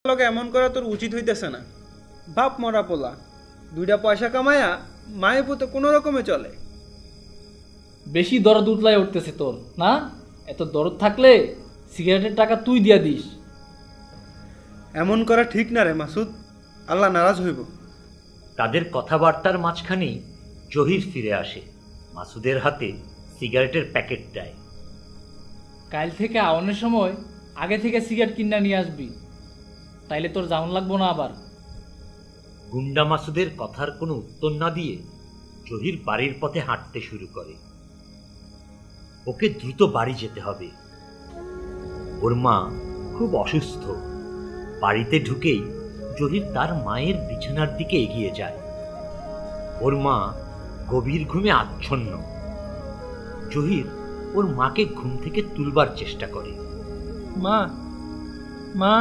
লগে এমন করা তোর উচিত হইতেছে না। বাপ মরা পোলা, দুইটা পয়সা কামায়া মায়ের পুতে কোনো রকমে চলে। বেশি দরদ উতলায় উঠতেছে তোর না? এত দরদ থাকলে সিগারেটের টাকা তুই দিয়া দিস। এমন করা ঠিক না রে মাসুদ, আল্লাহ নারাজ হইব। তাদের কথাবার্তার মাঝখানেই জহির ফিরে আসে, মাসুদের হাতে সিগারেটের প্যাকেট দেয়। কাল থেকে আওয়ানোর সময় আগে থেকে সিগারেট কিনা নিয়ে আসবি, তাইলে তোর জাউন লাগবো না আবার। গুন্ডা মাসুদের কথার কোনো উত্তর না দিয়ে জহির বাড়ির পথে হাঁটতে শুরু করে। ওকে দ্রুত বাড়ি যেতে হবে, ওর মা খুব অসুস্থ। বাড়িতে ঢুকেই জহির তার মায়ের বিছানার দিকে এগিয়ে যায়। ওর মা গভীর ঘুমে আচ্ছন্ন। জহির ওর মাকে ঘুম থেকে তুলবার চেষ্টা করে। মা, মা,